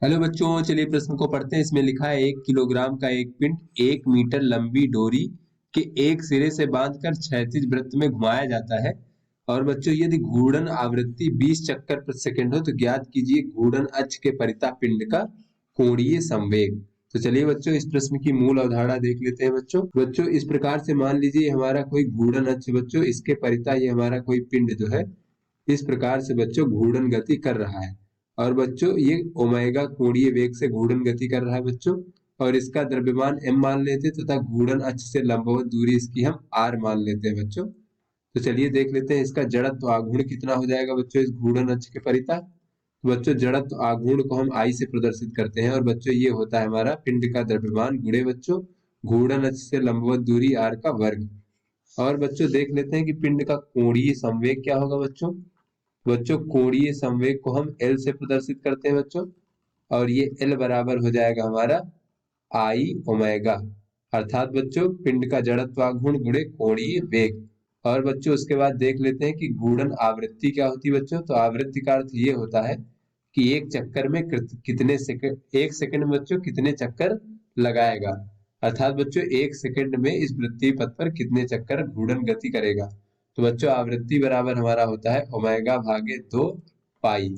Hello बच्चों, चलिए प्रश्न को पढ़ते हैं। इसमें लिखा है 1 किलोग्राम का एक पिंड 1 मीटर लंबी डोरी के एक सिरे से बांधकर क्षैतिज वृत्त में घुमाया जाता है। और बच्चों, यदि घूर्णन आवृत्ति 20 चक्कर प्रति सेकंड हो तो ज्ञात कीजिए घूर्णन अक्ष के परितः पिंड का कोणीय संवेग। तो चलिए बच्चों, इस प्रश्न की मूल अवधारणा देख लेते हैं। बच्चों इस प्रकार से मान लीजिए हमारा कोई घूर्णन अक्ष, बच्चों इसके परितः ये हमारा कोई पिंड जो है इस प्रकार से बच्चों घूर्णन गति कर रहा है। और बच्चों ये ओमेगा कोणीय वेग से घूर्णन गति कर रहा है बच्चों। और इसका द्रव्यमान m मान लेते तथा घूर्णन अक्ष से लंबवत दूरी इसकी हम r मान लेते हैं बच्चों। तो चलिए देख लेते हैं इसका जड़त्व आघूर्ण कितना हो जाएगा बच्चों इस घूर्णन अक्ष के परितः। तो बच्चों जड़त्व आघूर्ण को हम I से प्रदर्शित करते हैं। और बच्चों ये होता है हमारा पिंड का द्रव्यमान गुणे बच्चों घूर्णन अक्ष से लंबवत दूरी r का वर्ग। और बच्चों देख लेते हैं कि पिंड का कोणीय संवेग क्या होगा बच्चों। बच्चों कोणीय संवेग को हम L से प्रदर्शित करते हैं बच्चों। और ये L बराबर हो जाएगा हमारा I ओमेगा, अर्थात बच्चों पिंड का जड़त्वाघूर्ण गुणे कोणीय वेग। और बच्चों उसके बाद देख लेते हैं कि घूर्णन आवृत्ति क्या होती है बच्चों। तो आवृत्ति का अर्थ ये होता है कि एक चक्कर में कितने सेकंड, एक सेकंड में बच्चों कितने चक्कर लगाएगा, अर्थात बच्चों एक सेकंड में इस वृत्तीय पथ पर कितने चक्कर घूर्णन गति करेगा। तो बच्चों आवृत्ति बराबर हमारा होता है ओमेगा भागे 2 पाई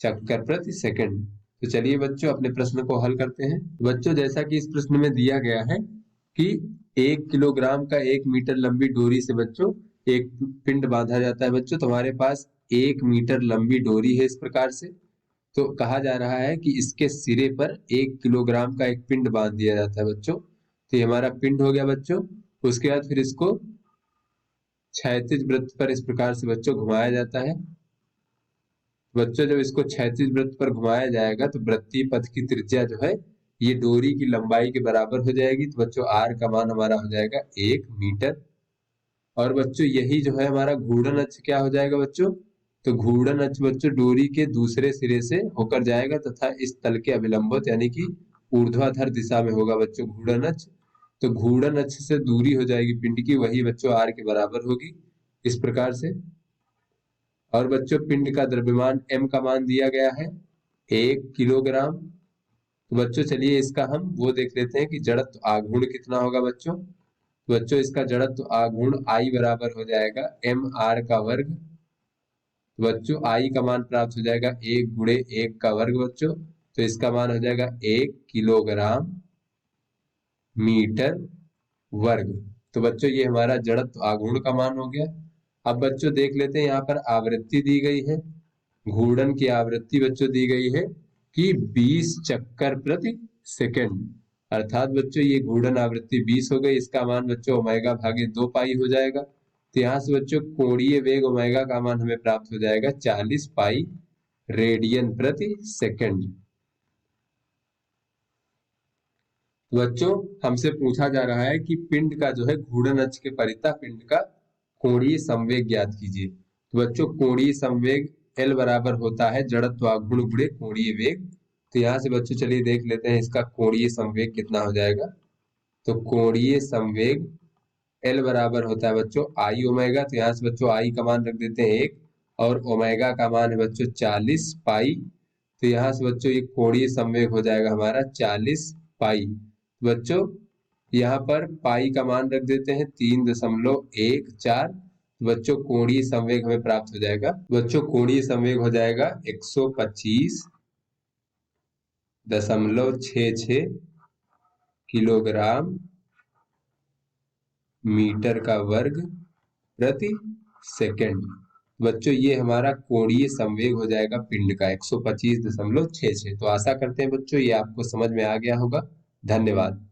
चक्कर प्रति सेकंड। तो चलिए बच्चों अपने प्रश्न को हल करते हैं। बच्चों जैसा कि इस प्रश्न में दिया गया है कि 1 किलोग्राम का 1 मीटर लंबी डोरी से बच्चों एक पिंड बांधा जाता है बच्चों। तुम्हारे पास 1 मीटर लंबी डोरी है इस प्रकार से। तो कहा जा रहा है कि इसके सिरे पर 1 किलोग्राम का एक पिंड बांध दिया जाता है बच्चों। तो ये हमारा पिंड हो गया बच्चों। उसके बाद फिर इसको क्षैतिज वृत्त पर इस प्रकार से बच्चों घुमाया जाता है। बच्चों जब इसको क्षैतिज वृत्त पर घुमाया जाएगा तो वृत्तीय पथ की त्रिज्या जो है ये डोरी की लंबाई के बराबर हो जाएगी। तो बच्चों r का मान हमारा हो जाएगा 1 मीटर। और बच्चों यही जो है हमारा घूर्णन अक्ष क्या हो जाएगा बच्चों। तो घूर्णन अक्ष बच्चों डोरी के दूसरे सिरे से होकर जाएगा तथा इस तल के अभिलंबित यानी कि ऊर्ध्वाधर दिशा में होगा बच्चों घूर्णन अक्ष। तो घूर्णन अक्ष से दूरी हो जाएगी पिंड की, वही बच्चों r के बराबर होगी इस प्रकार से। और बच्चों पिंड का द्रव्यमान m का मान दिया गया है 1 किलोग्राम। तो बच्चों चलिए इसका हम वो देख लेते हैं कि जड़त्व आघूर्ण कितना होगा बच्चों। बच्चों इसका जड़त्व आघूर्ण I बराबर हो जाएगा mr का वर्ग। बच्चों I का मान प्राप्त हो जाएगा 1 गुणे 1 का वर्ग बच्चों। तो इसका मान हो जाएगा 1 किलोग्राम मीटर वर्ग। तो बच्चों ये हमारा जड़त्व आघूर्ण का मान हो गया। अब बच्चों देख लेते हैं यहाँ पर आवृत्ति दी गई है, घूर्णन की आवृत्ति बच्चों दी गई है कि 20 चक्कर प्रति सेकंड, अर्थात बच्चों ये घूर्णन आवृत्ति 20 हो गई। इसका मान बच्चों ओमेगा भागे 2 पाई हो जाएगा। तो यहाँ से बच्चों कोणीय वेग ओमेगा का मान हमें प्राप्त हो जाएगा 40 पाई रेडियन प्रति सेकंड। बच्चों हमसे पूछा जा रहा है कि पिंड का जो है घूर्णन अक्ष के परितः पिंड का कोणीय संवेग ज्ञात कीजिए। तो बच्चों कोणीय संवेग L बराबर होता है जड़त्वाघूर्ण गुणे कोणीय वेग। तो यहाँ से बच्चों चलिए देख लेते हैं इसका कोणीय संवेग कितना हो जाएगा। तो कोणीय संवेग L बराबर होता है बच्चों I ओमेगा। तो यहाँ से बच्चों I का मान रख देते हैं 1 और ओमेगा का मान है बच्चों 40 पाई। तो यहाँ से बच्चों ये कोणीय संवेग हो जाएगा हमारा 40 पाई। बच्चों यहाँ पर पाई का मान रख देते हैं 3.14। बच्चों कोणीय संवेग हमें प्राप्त हो जाएगा। बच्चों कोणीय संवेग हो जाएगा 125.66 किलोग्राम मीटर का वर्ग प्रति सेकंड। बच्चों ये हमारा कोणीय संवेग हो जाएगा पिंड का 125.66। तो आशा करते हैं बच्चों ये आपको समझ में आ गया होगा। धन्यवाद।